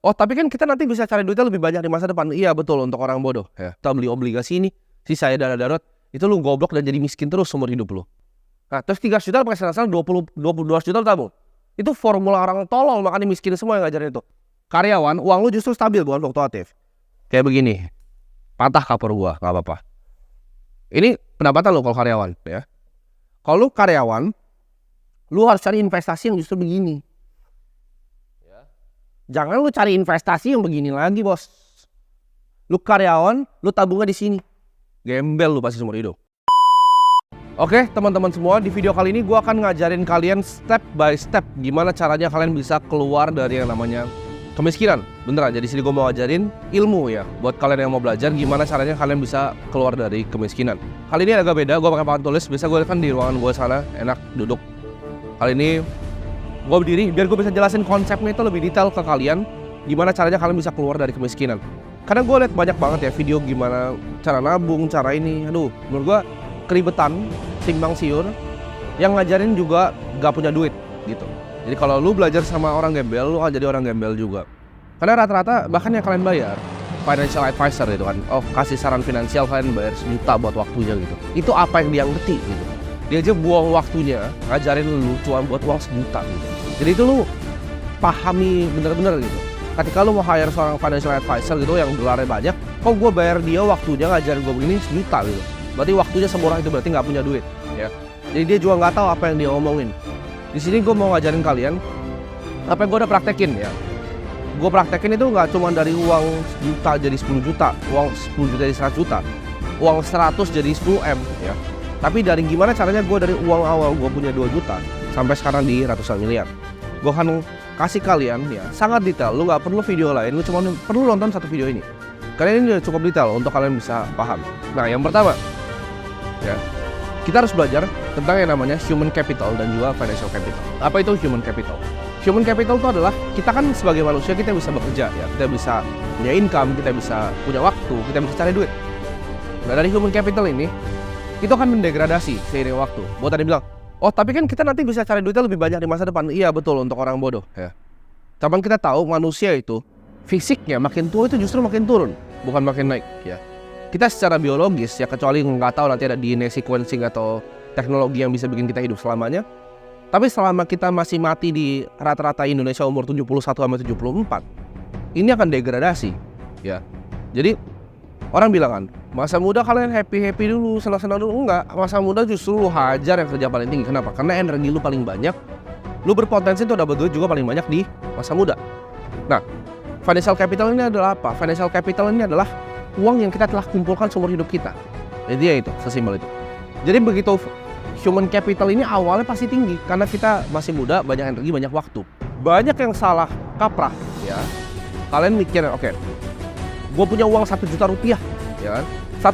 Oh, tapi kan kita nanti bisa cari duitnya lebih banyak di masa depan. Iya betul, untuk orang bodoh ya. Kita beli obligasi ini, sisanya dana darurat, itu lu goblok dan jadi miskin terus seumur hidup lu. Nah, terus 3 juta pakai senang-senang 22 juta lu tabung. Itu formula orang tolol, makanya miskin semua yang ngajarin itu. Karyawan, uang lu justru stabil bukan fluktuatif. Kayak begini. Patah cover gua, enggak apa-apa. Ini pendapatan lu kalau karyawan ya. Kalau lu karyawan, lu harus cari investasi yang justru begini. Jangan lu cari investasi yang begini lagi, bos. Lu karyawan, lu tabungnya di sini. Gembel lu pasti seumur hidup. Oke, teman-teman semua, di video kali ini gue akan ngajarin kalian step by step gimana caranya kalian bisa keluar dari yang namanya kemiskinan. Beneran, jadi sini gue mau ngajarin ilmu ya, buat kalian yang mau belajar gimana caranya kalian bisa keluar dari kemiskinan. Kali ini agak beda, gue pakai papan tulis. Biasa gue kan di ruangan gue sana, enak duduk. Kali ini gue berdiri biar gue bisa jelasin konsepnya itu lebih detail ke kalian, gimana caranya kalian bisa keluar dari kemiskinan. Karena gue liat banyak banget ya video gimana cara nabung, cara ini. Aduh, menurut gue keribetan, simpang siur, yang ngajarin juga gak punya duit gitu. Jadi kalau lu belajar sama orang gembel, lu akan jadi orang gembel juga. Karena rata-rata bahkan yang kalian bayar financial advisor gitu kan, oh kasih saran finansial, kalian bayar 1 juta buat waktunya gitu. Itu apa yang dia ngerti gitu. Dia aja buang waktunya ngajarin lu cuma buat uang 1 juta gitu. Jadi itu lu pahami bener-bener gitu. Ketika lu mau hire seorang financial advisor gitu yang dolarnya banyak, kok gue bayar dia waktunya ngajarin gue begini 1 juta gitu. Berarti waktunya semurah itu, berarti nggak punya duit ya. Jadi dia juga nggak tahu apa yang dia omongin. Di sini gue mau ngajarin kalian apa yang gue udah praktekin ya. Gue praktekin itu nggak cuma dari uang 1 juta jadi 10 juta, uang 10 juta jadi 100 juta, uang 100 jadi 10 M ya. Tapi dari gimana caranya gue dari uang awal gue punya 2 juta sampai sekarang di ratusan miliar. Gue akan kasih kalian ya sangat detail. Lu nggak perlu video lain, lu cuma perlu nonton satu video ini. Karena ini udah cukup detail untuk kalian bisa paham. Nah, yang pertama ya, kita harus belajar tentang yang namanya human capital dan juga financial capital. Apa itu human capital? Human capital itu adalah kita kan sebagai manusia kita bisa bekerja ya, kita bisa punya income, kita bisa punya waktu, kita bisa cari duit. Nah, dari human capital ini itu akan mendegradasi seiring waktu. Buat tadi bilang, oh tapi kan kita nanti bisa cari duitnya lebih banyak di masa depan. Iya betul, untuk orang bodoh ya. Cuman kita tahu manusia itu fisiknya makin tua itu justru makin turun, bukan makin naik ya. Kita secara biologis ya, kecuali nggak tahu nanti ada DNA sequencing atau teknologi yang bisa bikin kita hidup selamanya. Tapi selama kita masih mati di rata-rata Indonesia umur 71-74, ini akan degradasi ya. Jadi orang bilang kan, masa muda kalian happy-happy dulu, senang-senang dulu. Enggak, masa muda justru lu hajar yang kerja paling tinggi. Kenapa? Karena energi lu paling banyak, lu berpotensi untuk dapat duit juga paling banyak di masa muda. Nah, financial capital ini adalah apa? Financial capital ini adalah uang yang kita telah kumpulkan seumur hidup kita. Jadi ya itu, sesimpel itu. Jadi begitu human capital ini awalnya pasti tinggi karena kita masih muda, banyak energi, banyak waktu. Banyak yang salah kaprah ya. Kalian mikir, oke, gue punya uang 1 juta rupiah ya kan,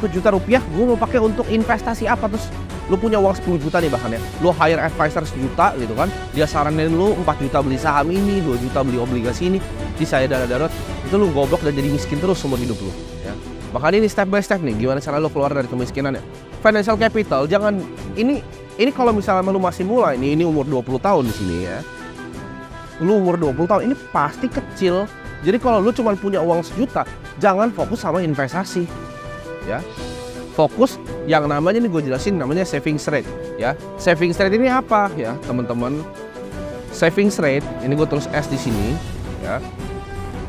1 juta rupiah gue mau pakai untuk investasi apa. Terus lu punya uang 10 juta nih bahkan ya, lu hire advisor 1 juta gitu kan, dia saranin lu 4 juta beli saham ini, 2 juta beli obligasi ini, sisanya dana darurat. Itu lu goblok dan jadi miskin terus seumur hidup lu ya. Makanya ini step by step nih, gimana cara lu keluar dari kemiskinan ya. Financial capital, jangan ini kalau misalnya lu masih mulai ini umur 20 tahun di sini ya. Lu umur 20 tahun ini pasti kecil. Jadi kalau lu cuma punya uang 1 juta, jangan fokus sama investasi ya. Fokus yang namanya, ini gue jelasin, namanya savings rate ya. Savings rate ini apa ya teman-teman? Savings rate ini gue tulis S di sini ya.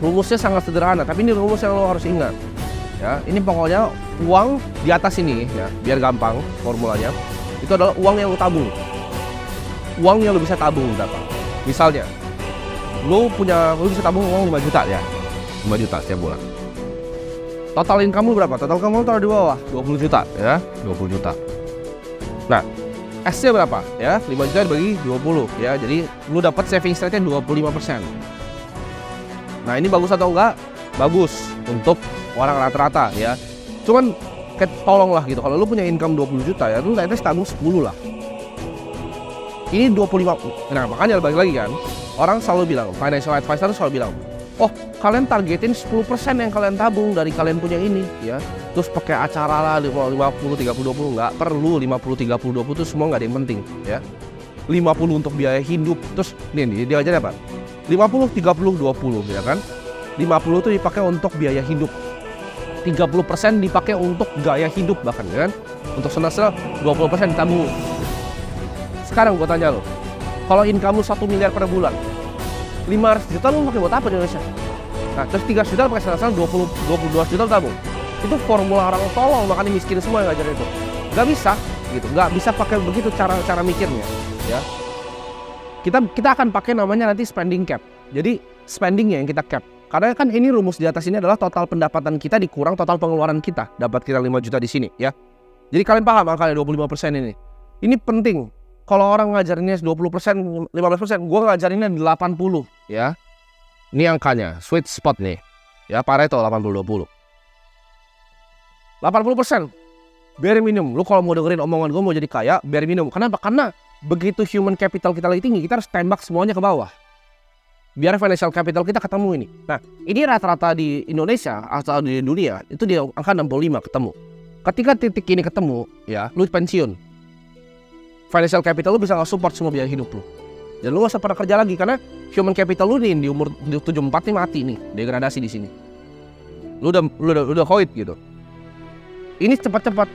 Rumusnya sangat sederhana, tapi ini rumus yang lo harus ingat ya. Ini pokoknya uang di atas ini ya, biar gampang formulanya. Itu adalah uang yang lo tabung. Uang yang lo bisa tabung berapa? Misalnya lu bisa tabung uang 5 juta ya, 5 juta setiap bulan. Total income lu berapa? Total income lu taruh di bawah 20 juta ya, 20 juta. Nah, S-nya berapa ya? 5 juta dibagi 20 ya. Jadi lu dapat savings rate-nya 25%. Nah, ini bagus atau enggak? Bagus untuk orang rata-rata ya. Cuman tolonglah gitu, kalau lu punya income 20 juta ya, lu at least tabung 10 lah. Ini 25. Nah, makanya balik lagi kan, orang selalu bilang, financial advisor selalu bilang, oh kalian targetin 10% yang kalian tabung dari kalian punya ini ya. Terus pakai acara lah 50, 30, 20. Nggak perlu 50, 30, 20 itu semua nggak ada yang penting ya. 50 untuk biaya hidup. Terus nih dia aja apa? 50, 30, 20 ya kan. 50 itu dipakai untuk biaya hidup. 30% dipakai untuk gaya hidup bahkan kan. Untuk senang-senang 20% ditabung. Sekarang gue tanya lo, kalau income lu 1 miliar per bulan, 500 juta lu pakai buat apa di Indonesia? Nah, terus 300 juta pakai senang-senang 22 juta lu tabung. Itu formula orang tolong, makanya miskin semua yang ngajarin itu. Gak bisa gitu, gak bisa pakai begitu cara mikirnya ya. Kita akan pakai namanya nanti spending cap. Jadi spendingnya yang kita cap. Karena kan ini rumus di atas ini adalah total pendapatan kita dikurang total pengeluaran kita. Dapat kita 5 juta di sini ya. Jadi kalian paham angkanya 25% ini. Ini penting. Kalau orang ngajarinnya 20%, 15%, gue ngajarinnya 80 ya. Ini angkanya, sweet spot nih. Ya, Pareto 80-20. 80% bare minimum. Lu kalau mau dengerin omongan gue mau jadi kaya, bare minimum. Kenapa? Karena begitu human capital kita lagi tinggi, kita harus tembak semuanya ke bawah. Biar financial capital kita ketemu ini. Nah, ini rata-rata di Indonesia atau di dunia itu di angka 65 ketemu. Ketika titik ini ketemu, ya, lu pensiun. Financial capital lu bisa nge-support semua biaya hidup lu. Dan lu gak usah pernah kerja lagi karena human capital lu nih di umur 74 nih mati nih, degradasi di sini. Lu udah hoid gitu. Ini cepat-cepat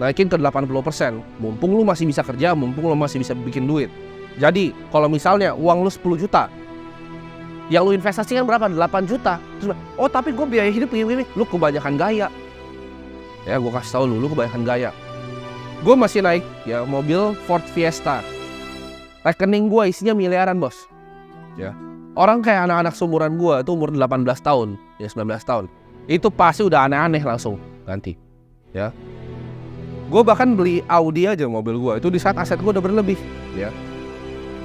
naikin ke 80%. Mumpung lu masih bisa kerja, mumpung lu masih bisa bikin duit. Jadi, kalau misalnya uang lu 10 juta, yang lu investasikan berapa? 8 juta. Terus, oh tapi gue biaya hidup gini. Lu kebanyakan gaya. Ya, gue kasih tau lu kebanyakan gaya. Gue masih naik ya mobil Ford Fiesta. Rekening gue isinya miliaran bos. Ya. Orang kayak anak-anak seumuran gue itu umur 18 tahun, ya 19 tahun. Itu pasti udah aneh-aneh langsung ganti. Ya. Gue bahkan beli Audi aja mobil gue itu di saat aset gue udah berlebih. Ya.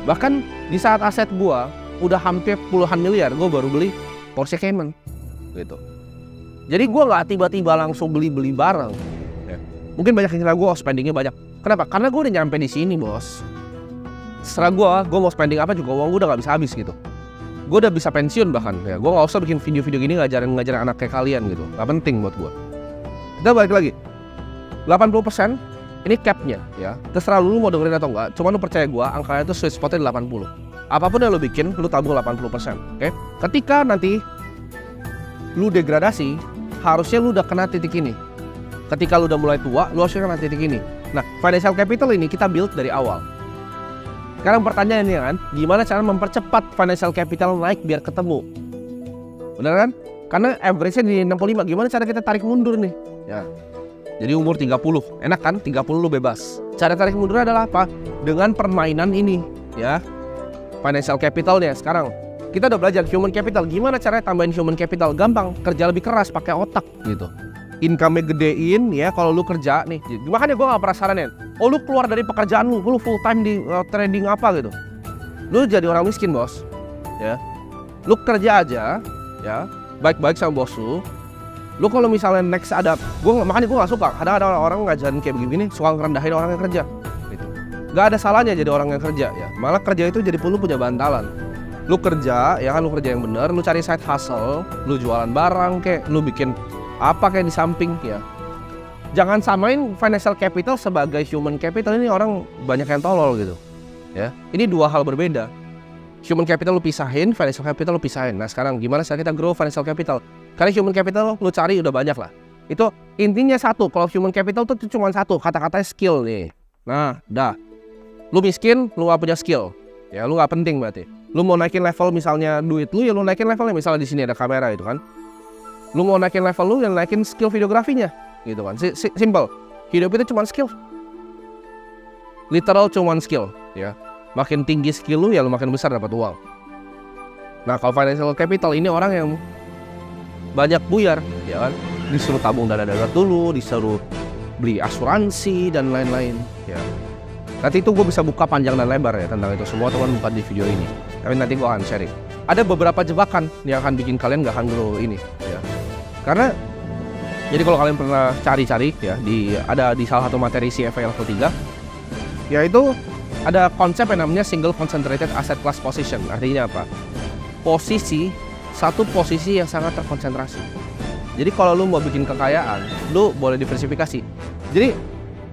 Bahkan di saat aset gue udah hampir puluhan miliar, gue baru beli Porsche Cayman. Gitu. Jadi gue nggak tiba-tiba langsung beli barang. Ya. Mungkin banyak yang kira gue spendingnya banyak. Kenapa? Karena gue udah nyampe di sini bos. Setelah gue mau spending apa juga uang gue udah gak bisa habis gitu. Gue udah bisa pensiun bahkan ya. Gue gak usah bikin video-video gini ngajarin anak kayak kalian gitu. Gak penting buat gue. Kita balik lagi 80% ini capnya ya. Terserah lu mau dengerin atau enggak. Cuma lu percaya gue angkanya itu sweet spotnya 80. Apapun yang lu bikin lu tabung 80%. Oke? Ketika nanti lu degradasi, harusnya lu udah kena titik ini. Ketika lu udah mulai tua, lu harusnya kena titik ini. Nah, financial capital ini kita build dari awal. Sekarang pertanyaannya kan, gimana cara mempercepat financial capital naik biar ketemu? Bener kan? Karena average-nya di 65, gimana cara kita tarik mundur nih? Ya. Jadi umur 30, enak kan? 30 lu bebas. Cara tarik mundur adalah apa? Dengan permainan ini, ya. Financial capitalnya sekarang. Kita udah belajar human capital, gimana caranya tambahin human capital? Gampang, kerja lebih keras, pakai otak gitu. Income-nya gedein ya kalau lu kerja nih. Makanya gue gak pernah saranin, oh lu keluar dari pekerjaan lu full time di trading apa gitu. Lu jadi orang miskin bos. Ya. Lu kerja aja ya, baik-baik sama bos lu. Lu kalau misalnya next ada, makanya gue gak suka. Ada orang ngajarin kayak begini, suka ngerendahin orang yang kerja. Gitu. Gak ada salahnya jadi orang yang kerja ya. Malah kerja itu jadi lu punya bantalan. Lu kerja ya kan, lu kerja yang bener, lu cari side hustle, lu jualan barang kayak, lu bikin apa kayak di samping ya. Jangan samain financial capital sebagai human capital. Ini orang banyak yang tolol gitu ya. Ini dua hal berbeda. Human capital lu pisahin, financial capital lu pisahin. Nah sekarang gimana cara kita grow financial capital? Karena human capital lu cari udah banyak lah. Itu intinya satu. Kalau human capital tuh cuma satu, kata-katanya skill nih. Nah dah, lu miskin, lu gak punya skill ya, lu gak penting berarti. Lu mau naikin level misalnya duit lu, ya lu naikin levelnya. Misalnya di sini ada kamera itu kan, lu mau naikin level lu, yang naikin skill videografinya gitu kan. Simple. Hidup itu cuma skill. Literal cuma skill ya. Makin tinggi skill lu ya lu makin besar dapat uang. Nah kalau financial capital ini orang yang banyak buyar ya kan, disuruh tabung dana darurat dulu, disuruh beli asuransi dan lain-lain ya. Nanti itu gue bisa buka panjang dan lebar ya tentang itu semua, teman bukan di video ini. Tapi nanti gue akan sharing. Ada beberapa jebakan yang akan bikin kalian gak akan grow ini ya. Karena jadi kalau kalian pernah cari-cari ya, ada di salah satu materi CFA level 3, yaitu ada konsep yang namanya single concentrated asset class position. Artinya apa? Satu posisi yang sangat terkonsentrasi. Jadi kalau lu mau bikin kekayaan, lu boleh diversifikasi. Jadi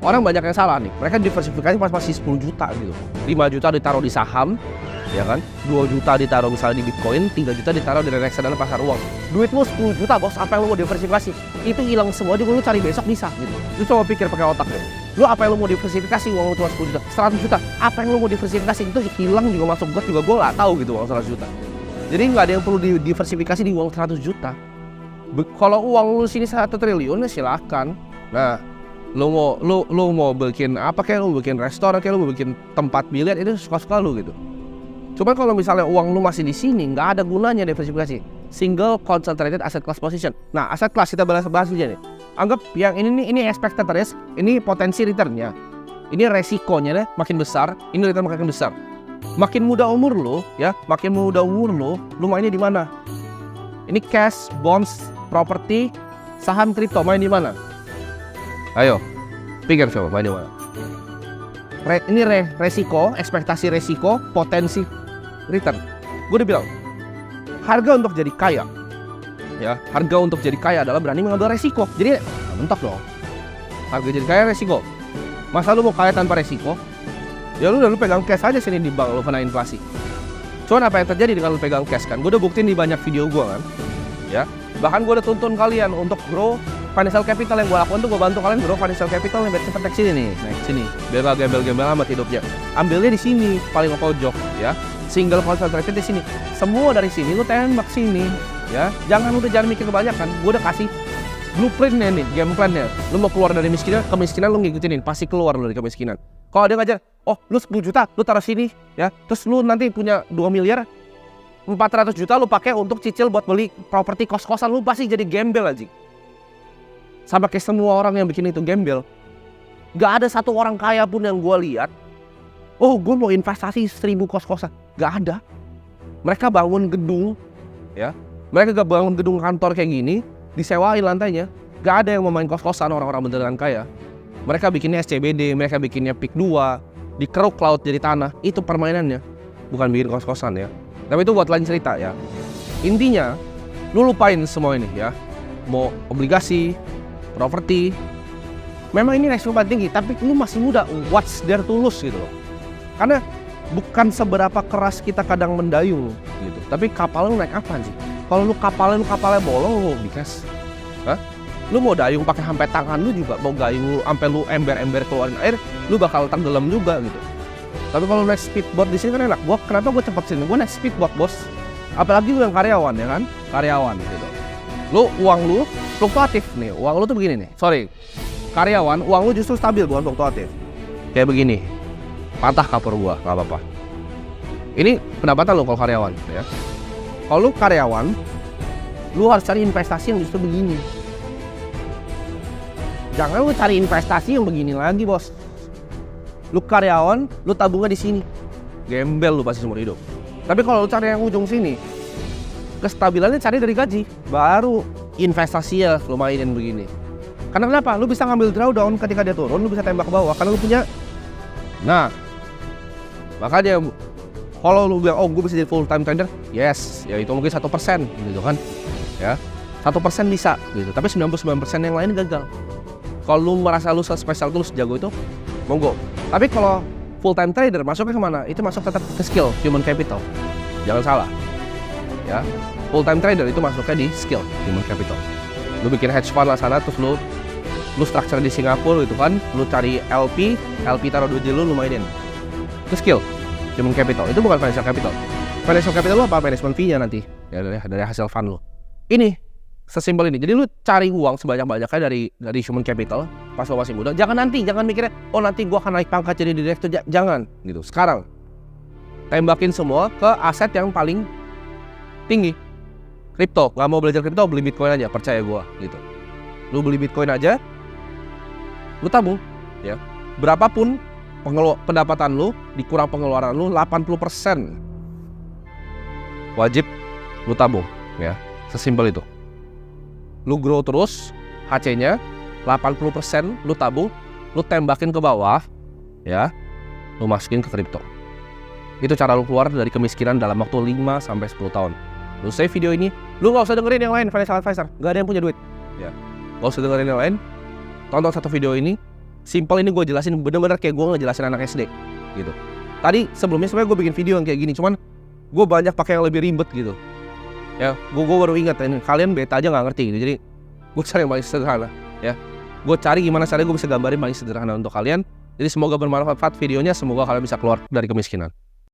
orang banyak yang salah nih, mereka diversifikasi pas masih 10 juta gitu. 5 juta ditaruh di saham, ya kan? 2 juta ditaruh misalnya di Bitcoin, 3 juta ditaruh di reksadana pasar uang. Duit lu 10 juta bos, apa yang lu mau diversifikasi? Itu hilang semua juga, lu cari besok bisa gitu. Lu coba pikir pakai otak deh. Lu apa yang lu mau diversifikasi, uang lu cuma 10 juta, 100 juta, apa yang lu mau diversifikasi? Itu hilang juga masuk got juga, gue gak tahu gitu uang 100 juta. Jadi nggak ada yang perlu diversifikasi di uang 100 juta. Kalau uang lu sini 1 triliun ya silakan. Nah, lu mau bikin apa, kayak lu bikin restoran, kayak lu mau bikin tempat biliar, itu suka-suka lu gitu. Cuman kalau misalnya uang lu masih di sini, nggak ada gunanya diversifikasi. Single concentrated asset class position. Nah, aset class kita bahas aja nih. Anggap yang ini expected risk, ini potensi returnnya, ini resikonya deh makin besar, ini return makin besar. Makin muda umur lu, ya, lu mainnya di mana? Ini cash, bonds, property, saham, kripto, main di mana? Ayo, pikir coba main di mana? Ini resiko, ekspektasi resiko, potensi return. Gue udah bilang, harga untuk jadi kaya, ya, harga untuk jadi kaya adalah berani mengambil resiko. Jadi, mentok dong. Harga jadi kaya resiko. Masa lu mau kaya tanpa resiko? Ya lu pegang cash aja sini di bank, lu kena inflasi. Cuman apa yang terjadi dengan lu pegang cash kan? Gue udah buktiin di banyak video gue kan, ya. Bahkan gue udah tuntun kalian untuk grow financial capital. Yang gue lakukan tuh gue bantu kalian grow financial capital yang biar cepet naik sini nih, naik sini. Biar gak gembel-gembel amat hidupnya. Ambilnya di sini, paling pojok, ya. Single concentrated di sini. Semua dari sini lu tembak sini, ya. Jangan mikir kebanyakan. Gue udah kasih blueprintnya nih, game plan-nya. Lu mau keluar dari kemiskinan lu ngikutinin, pasti keluar lu dari kemiskinan. Kalau dia ngajar, oh lu 10 juta lu taruh sini, ya, terus lu nanti punya 2 miliar, 400 juta lu pakai untuk cicil buat beli properti kos-kosan, lu pasti jadi gembel aja. Sama kayak semua orang yang bikin itu gembel. Gak ada satu orang kaya pun yang gue lihat, oh gue mau investasi 1000 kos-kosan, gak ada. Mereka bangun gedung, ya, mereka gak bangun gedung kantor kayak gini, disewain lantainya. Gak ada yang mau main kos-kosan orang-orang beneran kaya. Mereka bikinnya SCBD, mereka bikinnya PIK 2, dikeruk laut jadi tanah. Itu permainannya, bukan bikin kos-kosan ya. Tapi itu buat lain cerita ya. Intinya, lu lupain semua ini ya. Mau obligasi, properti, memang ini resiko paling tinggi, tapi lu masih muda, what's there to lose gitu loh. Karena bukan seberapa keras kita kadang mendayung gitu, tapi kapal lu naik apa sih? Kalau lu kapalnya bolong, lu bikas. Hah? Lu mau dayung pakai sampai tangan lu juga, mau dayung lu sampai lu ember-ember keluarin air, lu bakal tenggelam juga gitu. Tapi kalau naik speedboat di sini kan enak. Kenapa gue cepet sini? Gue naik speedboat bos. Apalagi lu yang karyawan ya kan, karyawan gitu. Uang lu fluktuatif nih. Uang lu tuh begini nih. Sorry, karyawan, uang lu justru stabil bukan fluktuatif. Kayak begini. Patah kapur gua, nggak apa-apa. Ini pendapatan lu kalau karyawan, ya. Kalau lu karyawan, lu harus cari investasi yang justru begini. Jangan lu cari investasi yang begini lagi, bos. Lu karyawan, lu tabungnya di sini. Gembel lu pasti seumur hidup. Tapi kalau lu cari yang ujung sini, kestabilannya cari dari gaji. Baru investasi ya lu mainin begini. Karena kenapa? Lu bisa ngambil drawdown ketika dia turun, lu bisa tembak ke bawah karena lu punya. Nah, makanya kalau lu bilang, oh gue bisa jadi full time trader, yes, ya itu mungkin 1% gitu kan, ya 1% bisa gitu. Tapi 99% yang lain gagal. Kalau lu merasa lu spesial itu, lu sejago itu, monggo. Tapi kalau full time trader masuknya kemana? Itu masuk tetap ke skill, human capital. Jangan salah, ya. Full time trader itu masuknya di skill, human capital. Lu bikin hedge fund lah sana, terus lu structure di Singapura gitu kan, lu cari LP taruh duit lu mainin. Itu skill, human capital. Itu bukan financial capital. Financial capital lu apa? Management fee-nya nanti, ya dari hasil fund lu. Ini sesimpel ini. Jadi lu cari uang sebanyak-banyaknya dari human capital pas lu masih muda. Jangan mikirnya, oh nanti gua akan naik pangkat jadi direktur. Jangan gitu. Sekarang tembakin semua ke aset yang paling tinggi. Kripto. Nggak mau belajar kripto, beli Bitcoin aja, percaya gua gitu. Lu beli Bitcoin aja, lu tabung, ya. Berapapun pendapatan lu dikurang pengeluaran lu, 80% wajib lu tabung, ya. Sesimpel itu. Lu grow terus, HC-nya 80% lu tabung, lu tembakin ke bawah, ya, lu masukin ke kripto. Itu cara lu keluar dari kemiskinan dalam waktu 5 sampai 10 tahun. Lu save video ini, lu gak usah dengerin yang lain, financial advisor, gak ada yang punya duit, ya. Gak usah dengerin yang lain, tonton satu video ini, simple ini gue jelasin bener-bener kayak gue ngejelasin anak SD, gitu. Tadi sebelumnya sebenarnya gue bikin video yang kayak gini, cuman gue banyak pakai yang lebih ribet gitu. Ya, gue baru ingat ini kalian beta aja nggak ngerti gitu. Jadi gue cari yang paling sederhana. Ya, gue cari gimana caranya gue bisa gambarin paling sederhana untuk kalian. Jadi semoga bermanfaat videonya, semoga kalian bisa keluar dari kemiskinan.